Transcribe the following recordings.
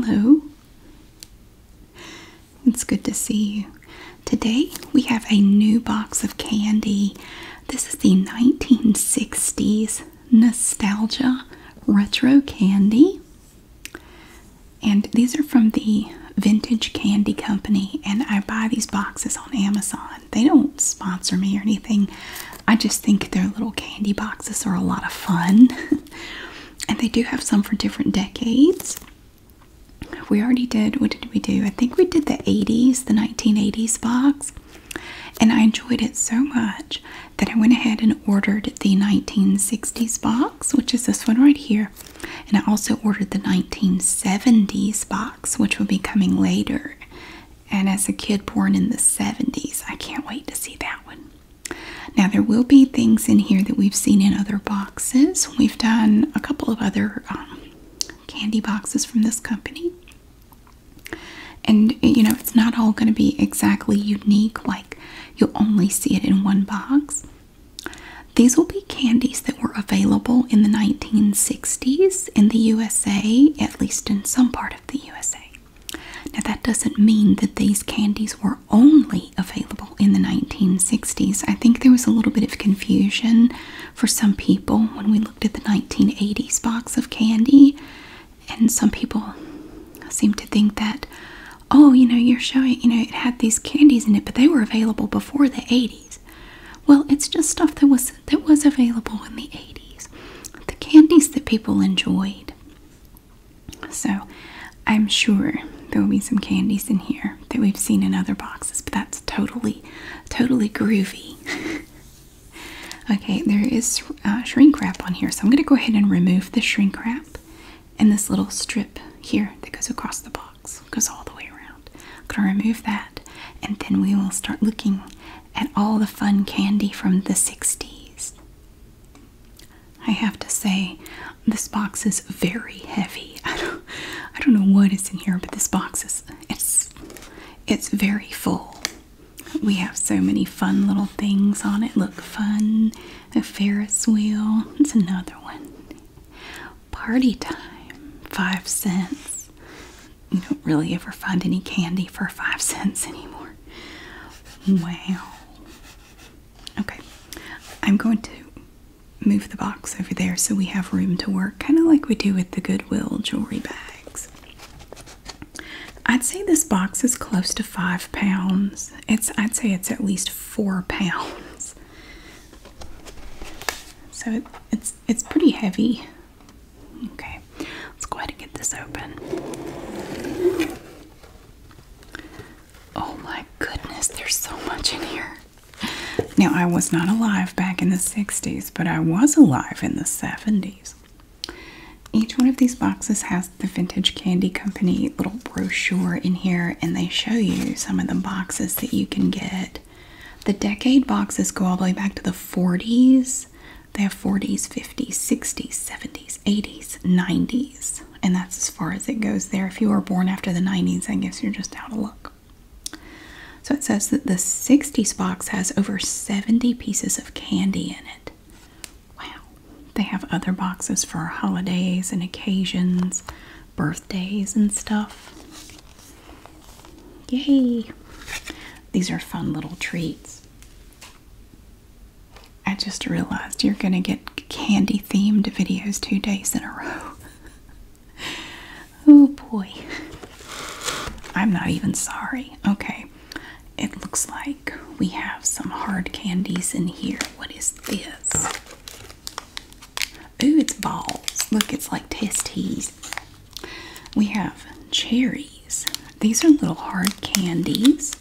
hello. It's good to see you. Today we have a new box of candy. This is the 1960s Nostalgia Retro Candy. And these are from the Vintage Candy Company, and I buy these boxes on Amazon. They don't sponsor me or anything. I just think their little candy boxes are a lot of fun. And they do have some for different decades. We already did, what did we do? I think we did the 80s, the 1980s box. And I enjoyed it so much that I went ahead and ordered the 1960s box, which is this one right here. And I also ordered the 1970s box, which will be coming later. And as a kid born in the 70s, I can't wait to see that one. Now, there will be things in here that we've seen in other boxes. We've done a couple of other candy boxes from this company. And, you know, it's not all going to be exactly unique, like you'll only see it in one box. These will be candies that were available in the 1960s in the USA, at least in some part of the USA. Now, that doesn't mean that these candies were only available in the 1960s. I think there was a little bit of confusion for some people when we looked at the 1980s box of candy. And some people seem to think that, oh, you know, you're showing, you know, it had these candies in it, but they were available before the 80s. Well, it's just stuff that was available in the 80s. The candies that people enjoyed. So, I'm sure there will be some candies in here that we've seen in other boxes, but that's totally groovy. Okay, there is shrink wrap on here, so I'm going to go ahead and remove the shrink wrap and this little strip here that goes across the box, goes all the way around. I'm going to remove that, and then we will start looking at all the fun candy from the 60s. I have to say, this box is very heavy. I don't know what is in here, but this box is it's very full. We have so many fun little things on it. Look, fun. A Ferris wheel. It's another one. Party time. 5 cents. You don't really ever find any candy for 5 cents anymore. Wow. Okay. I'm going to move the box over there so we have room to work, kind of like we do with the Goodwill jewelry bags. I'd say this box is close to 5 pounds. I'd say it's at least 4 pounds. So it's pretty heavy. Okay, let's go ahead and get this open. Oh my goodness, there's so much in here. Now, I was not alive back in the 60s, but I was alive in the 70s. Each one of these boxes has the Vintage Candy Company little brochure in here, and they show you some of the boxes that you can get. The decade boxes go all the way back to the 40s. They have 40s, 50s, 60s, 70s, 80s, 90s, and that's as far as it goes there. If you were born after the 90s, I guess you're just out of luck. So it says that the 60s box has over 70 pieces of candy in it. Wow. They have other boxes for holidays and occasions, birthdays and stuff. Yay. These are fun little treats. I just realized you're going to get candy-themed videos 2 days in a row. Oh boy. I'm not even sorry. Okay. It looks like we have some hard candies in here. What is this? Ooh, it's balls. Look, it's like Testies. We have cherries. These are little hard candies.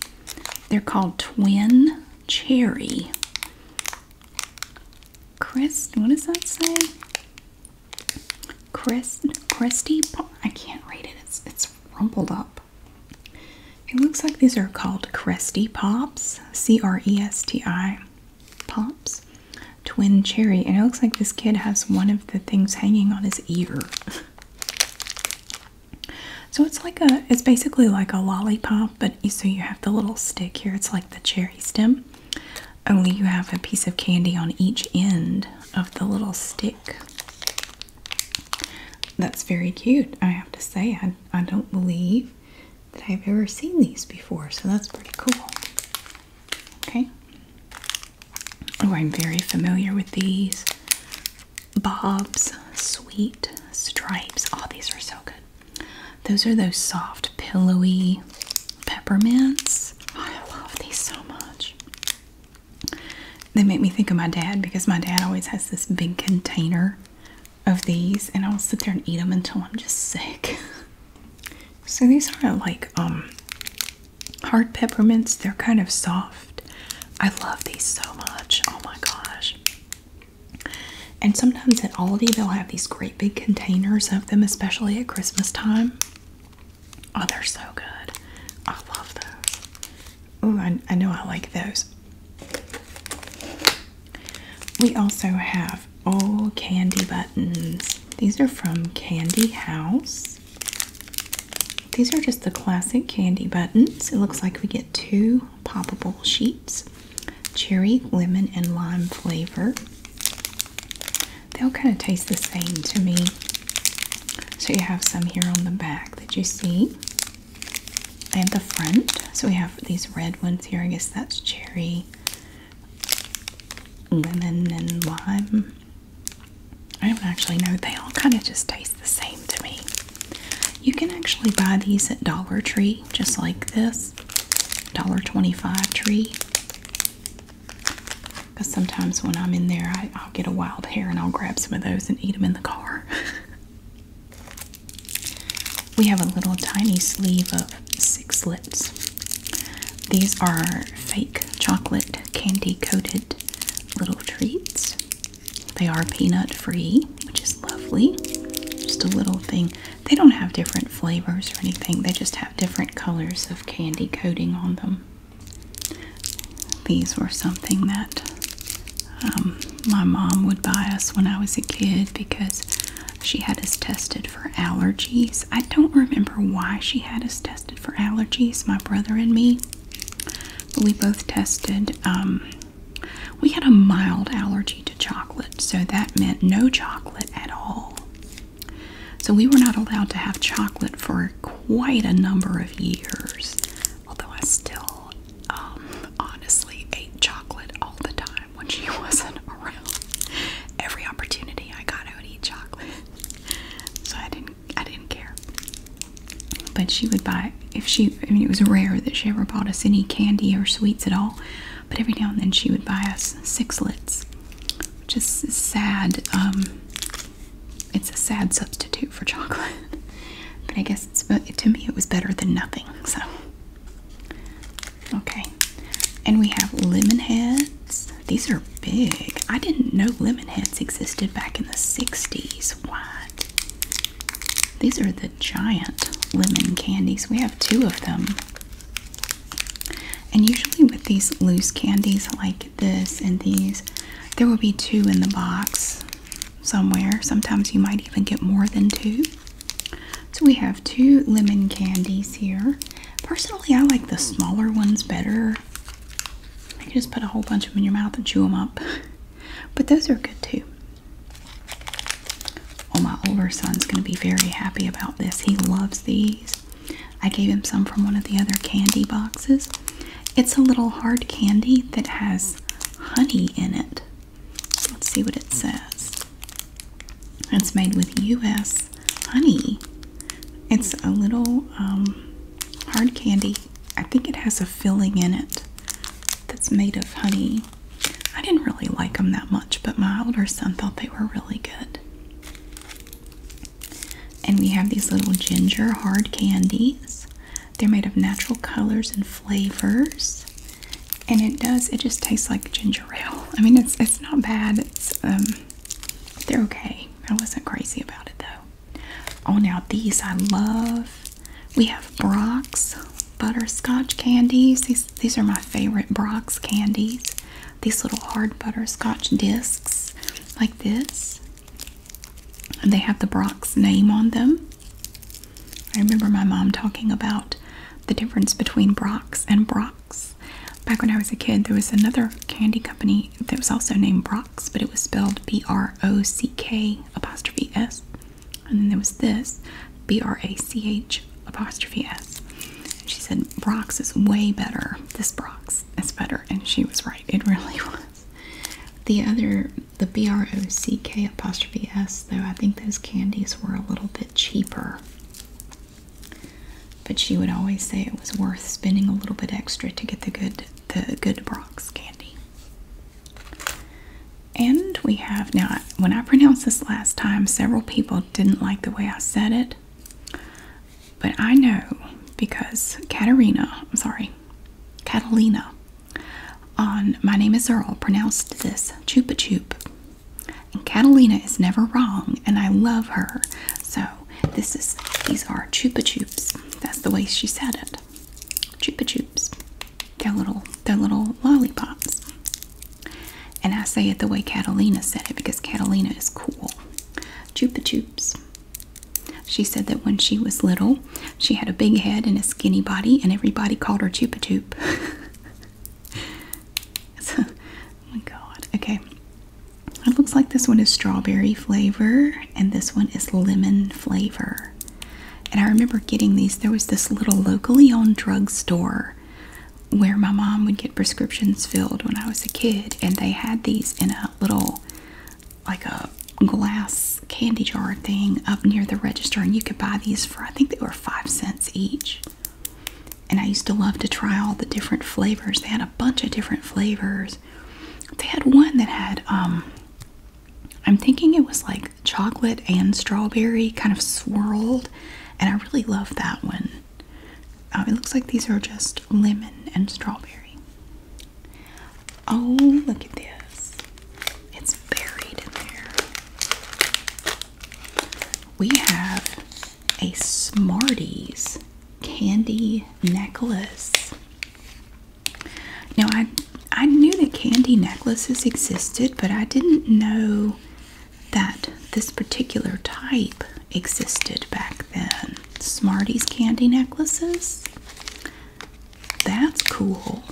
They're called Twin Cherry. What does that say? Cresty? I can't read it. It's rumpled up. It looks like these are called Cresty Pops. C-R-E-S-T-I. Pops. Twin Cherry. And it looks like this kid has one of the things hanging on his ear. So it's basically like a lollipop, but so you have the little stick here. It's like the cherry stem. Only you have a piece of candy on each end of the little stick. That's very cute. I have to say, I don't believe that I've ever seen these before, so that's pretty cool. Okay. Oh, I'm very familiar with these. Bob's Sweet Stripes. Oh, these are so good. Those are those soft, pillowy peppermints. Oh, I love these so much. They make me think of my dad because my dad always has this big container of these, and I'll sit there and eat them until I'm just sick. So these are like hard peppermints. They're kind of soft. I love these so much. Oh my gosh. And sometimes at Aldi they'll have these great big containers of them, especially at Christmas time. Oh, they're so good. I love those. Oh, I know I like those. We also have candy buttons. These are from Candy House. These are just the classic candy buttons. It looks like we get 2 poppable sheets. Cherry, lemon, and lime flavor. They all kind of taste the same to me. So you have some here on the back that you see. And the front. So we have these red ones here. I guess that's cherry, lemon, and lime. I don't actually know. They all kind of just taste the same to me. You can actually buy these at Dollar Tree, just like this. $1.25 tree. Because sometimes when I'm in there, I'll get a wild hair and I'll grab some of those and eat them in the car. We have a little tiny sleeve of Sixlets. These are fake chocolate candy coated little treats. They are peanut free, which is lovely. Just a little thing. They don't have different flavors or anything. They just have different colors of candy coating on them. These were something that my mom would buy us when I was a kid because she had us tested for allergies. I don't remember why she had us tested for allergies, my brother and me. But we both tested. We had a mild allergy to chocolate, so that meant no chocolate at all. So we were not allowed to have chocolate for quite a number of years. Although I still honestly ate chocolate all the time when she wasn't around. Every opportunity I got, I would eat chocolate. So I didn't care. But she would buy, it was rare that she ever bought us any candy or sweets at all. But every now and then she would buy us Sixlets, which is sad. It's a sad substitute for chocolate. But I guess to me it was better than nothing. So, okay. And we have Lemonheads. These are big. I didn't know Lemonheads existed back in the 60s. What? These are the giant lemon candies. We have 2 of them. And usually with these loose candies like this and these, there will be 2 in the box somewhere. Sometimes you might even get more than 2. So we have 2 lemon candies here. Personally, I like the smaller ones better. You can just put a whole bunch of them in your mouth and chew them up. But those are good too. Oh, my older son's going to be very happy about this. He loves these. I gave him some from one of the other candy boxes. It's a little hard candy that has honey in it. Let's see what it says. It's made with U.S. honey. It's a little hard candy. I think it has a filling in it that's made of honey. I didn't really like them that much, but my older son thought they were really good. And we have these little ginger hard candies. They're made of natural colors and flavors. And it just tastes like ginger ale. I mean, it's not bad. They're okay. I wasn't crazy about it though. Oh, now these I love. We have Brock's Butterscotch candies. These are my favorite Brock's candies. These little hard butterscotch discs like this. And they have the Brock's name on them. I remember my mom talking about the difference between Brock's and Brock's. Back when I was a kid, there was another candy company that was also named Brock's, but it was spelled B-R-O-C-K''S. And then there was this, BRACH apostrophe S. She said Brock's is way better. This Brock's is better. And she was right. It really was. The other, the BROCK apostrophe S, though, I think those candies were a little bit cheaper. But she would always say it was worth spending a little bit extra to get the good Brock's candy. And we have, now, when I pronounced this last time, several people didn't like the way I said it. But I know because Catalina on My Name is Earl pronounced this Chupa Chup. And Catalina is never wrong, and I love her. So these are Chupa Tubes. That's the way she said it. Chupa Tubes. They're little lollipops. And I say it the way Catalina said it because Catalina is cool. Chupa Tubes. She said that when she was little, she had a big head and a skinny body, and everybody called her Chupa Chup. Oh my god. Okay. It looks like this one is strawberry flavor, and this one is lemon flavor. And I remember getting these. There was this little locally owned drugstore where my mom would get prescriptions filled when I was a kid, and they had these in a little, like a glass candy jar thing up near the register, and you could buy these for, I think they were 5 cents each. And I used to love to try all the different flavors. They had a bunch of different flavors. They had one that had I'm thinking it was like chocolate and strawberry kind of swirled, and I really love that one. It looks like these are just lemon and strawberry. Oh, look at this. It's buried in there. We have a Smarties candy necklace. Now, I knew that candy necklaces existed, but I didn't know that this particular type existed back then. Smarties candy necklaces. That's cool.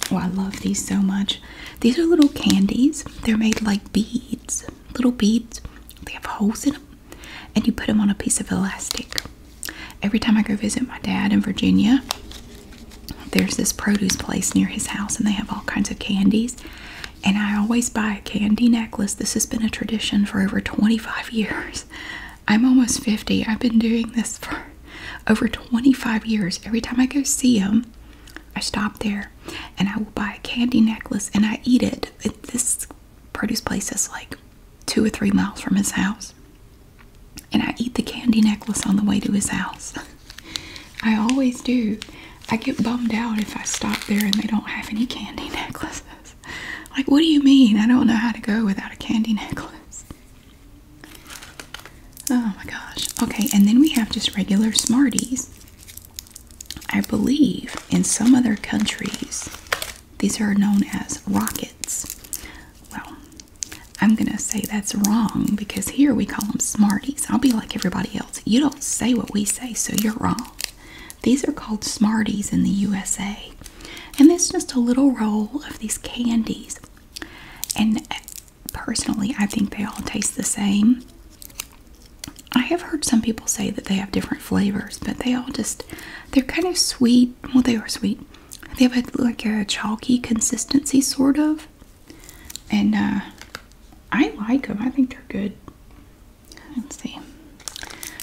Oh, I love these so much. These are little candies. They're made like beads. Little beads. They have holes in them. And you put them on a piece of elastic. Every time I go visit my dad in Virginia, there's this produce place near his house, and they have all kinds of candies. And I always buy a candy necklace. This has been a tradition for over 25 years. I'm almost 50. I've been doing this for over 25 years. Every time I go see him, I stop there and I will buy a candy necklace and I eat it. This produce place is like 2 or 3 miles from his house. And I eat the candy necklace on the way to his house. I always do. I get bummed out if I stop there and they don't have any candy necklaces. Like, what do you mean? I don't know how to go without a candy necklace. Oh my gosh. Okay, and then we have just regular Smarties. I believe in some other countries, these are known as rockets. Well, I'm going to say that's wrong because here we call them Smarties. I'll be like everybody else. You don't say what we say, so you're wrong. These are called Smarties in the USA. And it's just a little roll of these candies. And personally, I think they all taste the same. I have heard some people say that they have different flavors, but they all just, they're kind of sweet. Well, they are sweet. They have like a chalky consistency, sort of. And I like them. I think they're good. Let's see.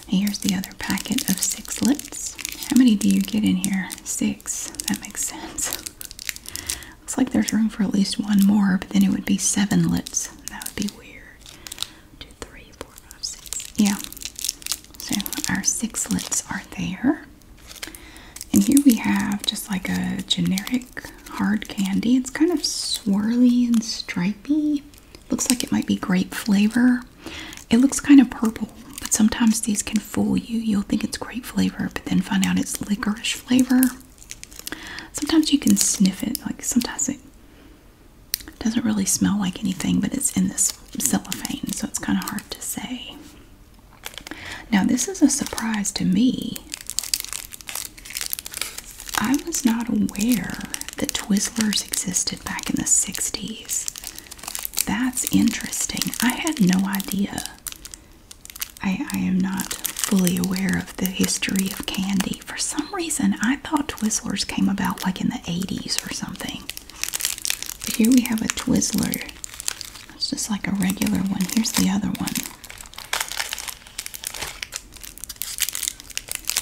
Here's the other packet of 6-lets. How many do you get in here? 6. That makes sense. Looks like there's room for at least one more, but then it would be 7-lets. That would be weird. 2, 3, 4, 5, 6. Yeah. So our 6-lets are there. And here we have just like a generic hard candy. It's kind of swirly and stripy. Looks like it might be grape flavor. It looks kind of purple, but sometimes these can fool you. You'll think it's grape flavor, but then find out it's licorice flavor. Sometimes you can sniff it. Like sometimes it doesn't really smell like anything, but it's in this cellophane, so it's kind of hard to say. Now this is a surprise to me. I was not aware that Twizzlers existed back in the 60s. That's interesting. I had no idea. I am not fully aware of the history of candy. For some reason, I thought Twizzlers came about like in the 80s or something. But here we have a Twizzler. It's just like a regular one. Here's the other one.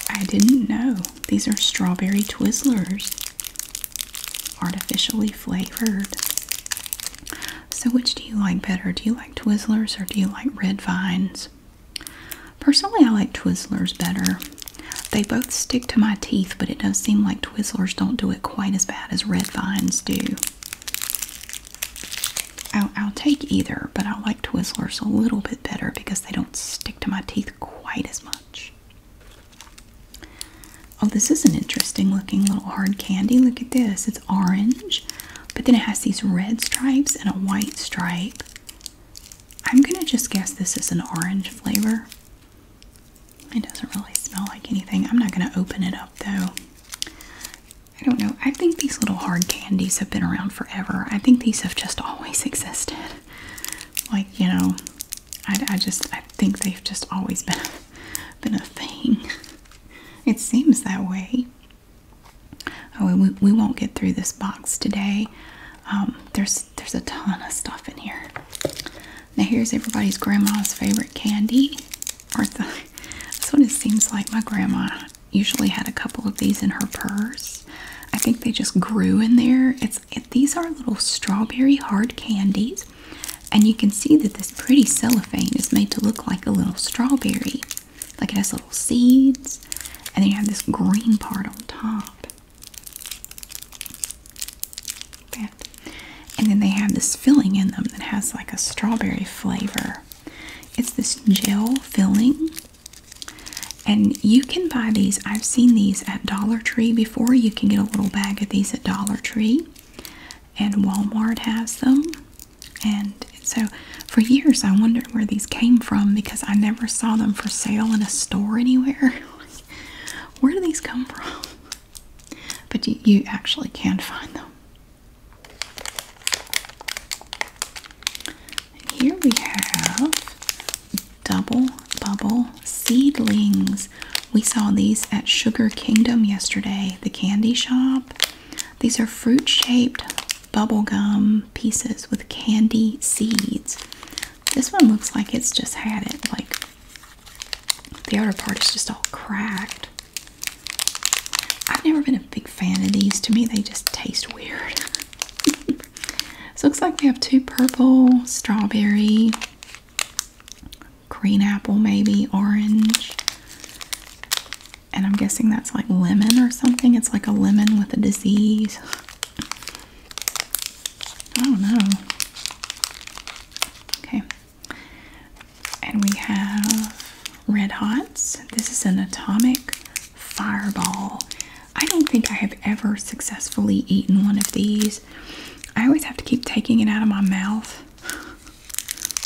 I didn't know. These are strawberry Twizzlers. Artificially flavored. So which do you like better? Do you like Twizzlers or do you like Red Vines? Personally, I like Twizzlers better. They both stick to my teeth, but it does seem like Twizzlers don't do it quite as bad as Red Vines do. I'll take either, but I like Twizzlers a little bit better because they don't stick to my teeth quite as much. Oh, this is an interesting looking little hard candy. Look at this. It's orange, but then it has these red stripes and a white stripe. I'm going to just guess this is an orange flavor. It doesn't really smell like anything. I'm not going to open it up though. I don't know. I think these little hard candies have been around forever. I think these have just always existed. Like, you know, I think they've just always been a thing. It seems that way. Oh, we won't get through this box today. There's a ton of stuff in here. Now here's everybody's grandma's favorite candy. That's what it seems like. My grandma usually had a couple of these in her purse. I think they just grew in there. These are little strawberry hard candies. And you can see that this pretty cellophane is made to look like a little strawberry. Like it has little seeds. And then you have this green part on top. That. And then they have this filling in them that has like a strawberry flavor. It's this gel filling. And you can buy these. I've seen these at Dollar Tree before. You can get a little bag of these at Dollar Tree. And Walmart has them. And so for years I wondered where these came from because I never saw them for sale in a store anywhere. Where do these come from? But you actually can find them. And here we have Double Bubble Seedlings. We saw these at Sugar Kingdom yesterday, the candy shop. These are fruit-shaped bubblegum pieces with candy seeds. This one looks like it's just had it, like the outer part is just all cracked. I've never been a big fan of these. To me, they just taste weird. So it looks like we have two purple, strawberry, green apple, maybe orange. And I'm guessing that's like lemon or something. It's like a lemon with a disease. I don't know. Okay. And we have Red Hots. This is an atomic fireball. I don't think I have ever successfully eaten one of these. I always have to keep taking it out of my mouth.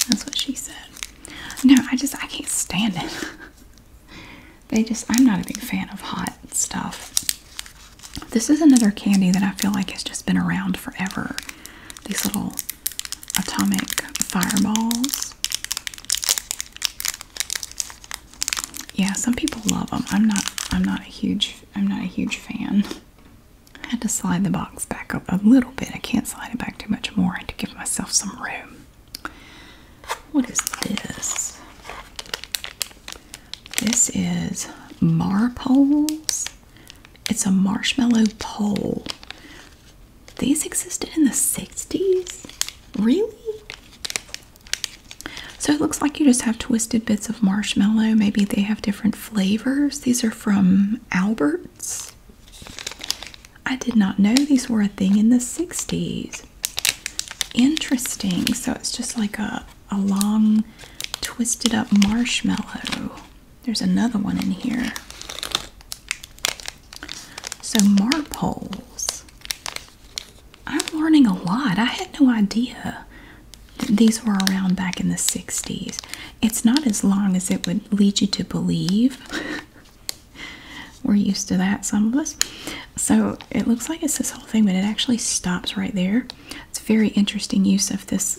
That's what she said. No, I can't stand it. I'm not a big fan of hot stuff. This is another candy that I feel like has just been around forever. These little atomic fireballs. Yeah, some people love them. I'm not a huge fan. I had to slide the box back up a little bit. I can't slide it back too much more. I had to give myself some room. What is this? This is Poles. It's a marshmallow pole. These existed in the 60s? Really? So it looks like you just have twisted bits of marshmallow. Maybe they have different flavors. These are from Albert's. I did not know these were a thing in the 60s. Interesting. So it's just like a long twisted up marshmallow. There's another one in here. So Marpoles. I'm learning a lot. I had no idea that these were around back in the 60s. It's not as long as it would lead you to believe. We're used to that, some of us. So it looks like it's this whole thing, but it actually stops right there. It's a very interesting use of this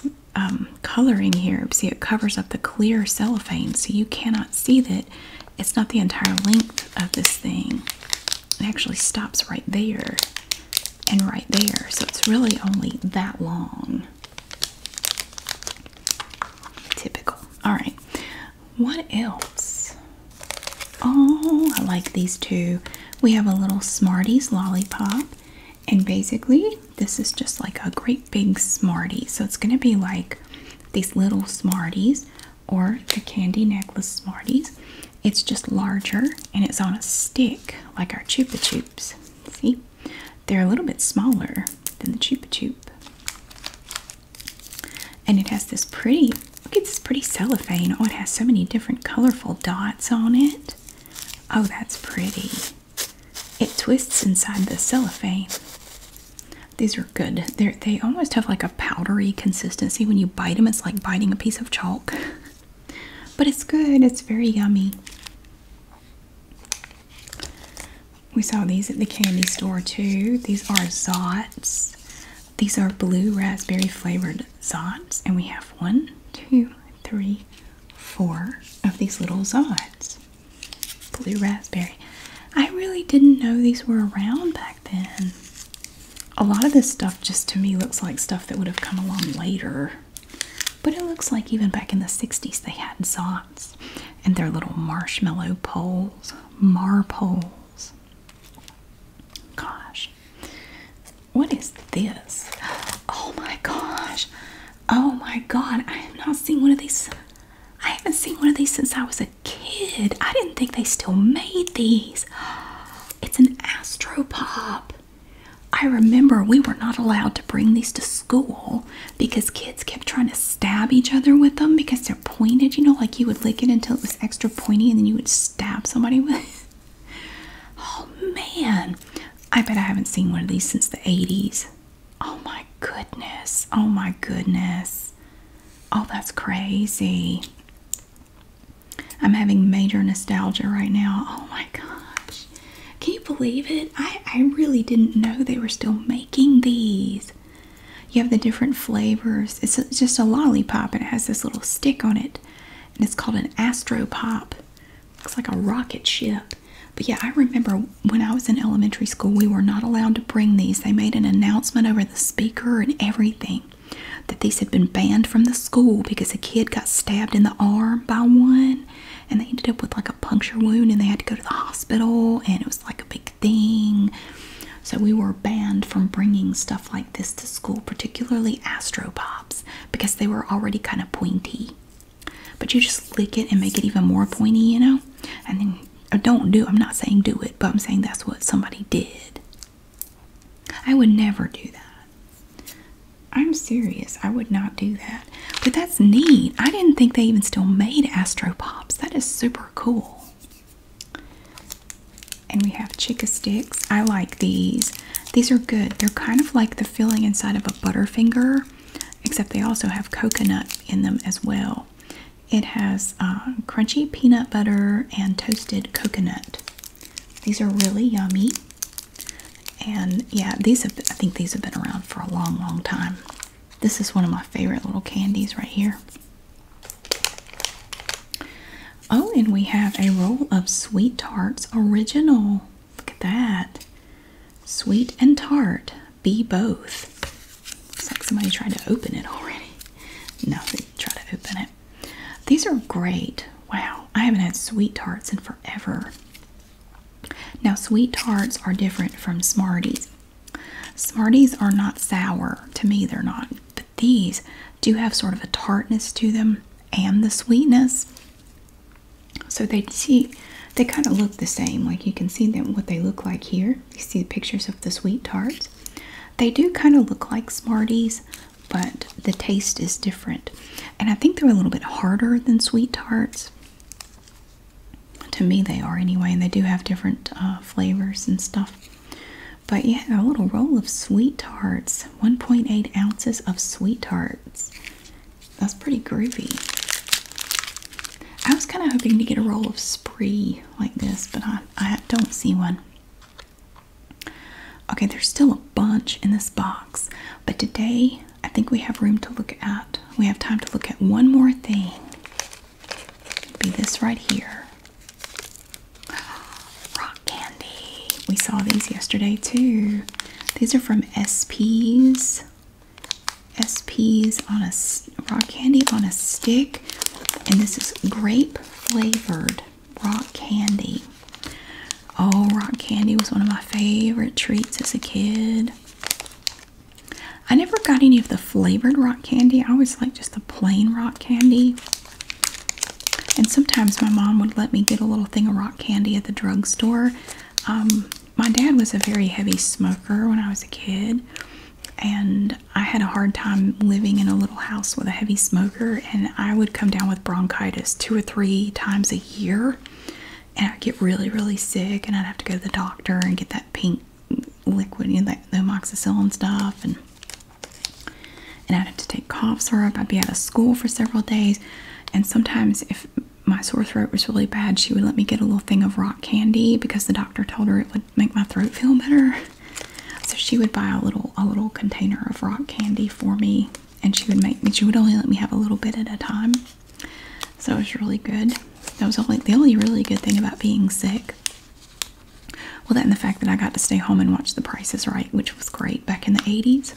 coloring here. See, it covers up the clear cellophane, so you cannot see that it's not the entire length of this thing. It actually stops right there and right there, so it's really only that long. Typical. Alright, what else? Oh, I like these two. We have a little Smarties Lollipop, and basically this is just like a great big Smartie. So it's going to be like these little Smarties or the candy necklace Smarties. It's just larger and it's on a stick like our Chupa Tubes. See? They're a little bit smaller than the Chupa Tube. And it has this pretty, look at this pretty cellophane. Oh, it has so many different colorful dots on it. Oh, that's pretty. It twists inside the cellophane. These are good. They almost have like a powdery consistency. When you bite them, it's like biting a piece of chalk. But it's good. It's very yummy. We saw these at the candy store too. These are Zots. These are blue raspberry flavored Zots. And we have 1, 2, 3, 4 of these little Zots. Blue raspberry. I really didn't know these were around back then. A lot of this stuff just to me looks like stuff that would have come along later. But it looks like even back in the 60s they had Zots. And their little marshmallow poles. Marpoles. Gosh. What is this? Oh my gosh. Oh my god. I have not seen one of these. I haven't seen one of these since I was a kid. I didn't think they still made these. It's an Astro Pop. I remember we were not allowed to bring these to school because kids kept trying to stab each other with them because they're pointed. You know, like you would lick it until it was extra pointy and then you would stab somebody with it. Oh man. I bet I haven't seen one of these since the 80s. Oh my goodness. Oh my goodness. Oh, that's crazy. I'm having major nostalgia right now. Oh my gosh. Can you believe it? I really didn't know they were still making these. You have the different flavors. It's just a lollipop and it has this little stick on it. And it's called an Astro Pop. Looks like a rocket ship. But yeah, I remember when I was in elementary school, we were not allowed to bring these. They made an announcement over the speaker and everything that these had been banned from the school because a kid got stabbed in the arm by one. And they ended up with like a puncture wound and they had to go to the hospital and it was like a big thing. So we were banned from bringing stuff like this to school, particularly Astro Pops, because they were already kind of pointy. But you just lick it and make it even more pointy, you know? And then, I'm not saying do it, but I'm saying that's what somebody did. I would never do that. I'm serious. I would not do that. But that's neat. I didn't think they even still made Astro Pops. That is super cool. And we have Chicka Sticks. I like these. These are good. They're kind of like the filling inside of a Butterfinger, except they also have coconut in them as well. It has crunchy peanut butter and toasted coconut. These are really yummy. And yeah, I think these have been around for a long, long time. This is one of my favorite little candies right here. Oh, and we have a roll of Sweet Tarts Original. Look at that. Sweet and tart. Be both. Looks like somebody tried to open it already. No, they tried to open it. These are great. Wow, I haven't had Sweet Tarts in forever. Now, Sweet Tarts are different from Smarties. Smarties are not sour. To me, they're not. But these do have sort of a tartness to them and the sweetness. So they kind of look the same. Like you can see them, what they look like here. You see the pictures of the Sweet Tarts. They do kind of look like Smarties, but the taste is different. And I think they're a little bit harder than Sweet Tarts. To me they are anyway, and they do have different flavors and stuff. But yeah, a little roll of Sweet Tarts. 1.8 ounces of Sweet Tarts. That's pretty groovy. I was kind of hoping to get a roll of Spree like this, but I don't see one. Okay, there's still a bunch in this box, but today I think we have room to look at We have time to look at one more thing. It'd be this right here. Rock candy. We saw these yesterday too. These are from SP's. SP's on a rock candy on a stick. And this is grape flavored rock candy. Oh, rock candy was one of my favorite treats as a kid. I never got any of the flavored rock candy. I always liked just the plain rock candy. And sometimes my mom would let me get a little thing of rock candy at the drugstore. My dad was a very heavy smoker when I was a kid. And I had a hard time living in a little house with a heavy smoker. And I would come down with bronchitis 2 or 3 times a year. And I'd get really, really sick. And I'd have to go to the doctor and get that pink liquid, you know, the amoxicillin stuff. And I'd have to take cough syrup. I'd be out of school for several days. And sometimes if my sore throat was really bad, she would let me get a little thing of rock candy because the doctor told her it would make my throat feel better. So she would buy a little container of rock candy for me, and she would only let me have a little bit at a time. So it was really good. That was the only really good thing about being sick. Well, that and the fact that I got to stay home and watch The Price is Right, which was great back in the 80s.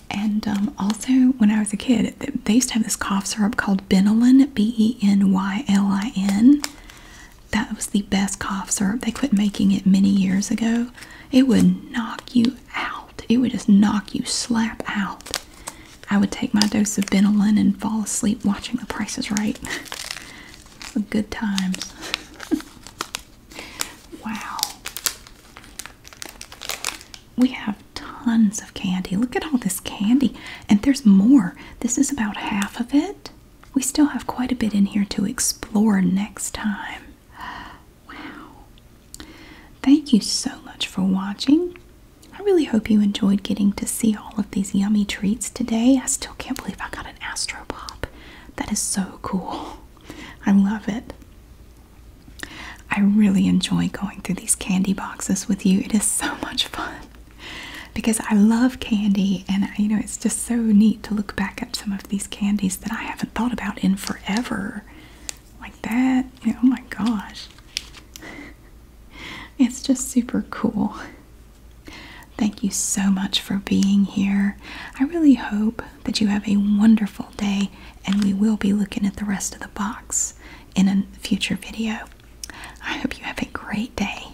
And also, when I was a kid, they used to have this cough syrup called Benylin, Benylin. That was the best cough syrup. They quit making it many years ago. It would knock you out. It would just knock you slap out. I would take my dose of Benylin and fall asleep watching The Price is Right. Some good times. Wow. We have tons of candy. Look at all this candy. And there's more. This is about half of it. We still have quite a bit in here to explore next time. Wow. Thank you so much for watching. I really hope you enjoyed getting to see all of these yummy treats today. I still can't believe I got an Astro Pop. That is so cool. I love it. I really enjoy going through these candy boxes with you. It is so much fun. Because I love candy, and you know, it's just so neat to look back at some of these candies that I haven't thought about in forever. Like that, you know, oh my gosh. It's just super cool. Thank you so much for being here. I really hope that you have a wonderful day, and we will be looking at the rest of the box in a future video. I hope you have a great day,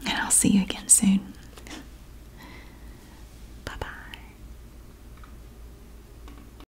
and I'll see you again soon.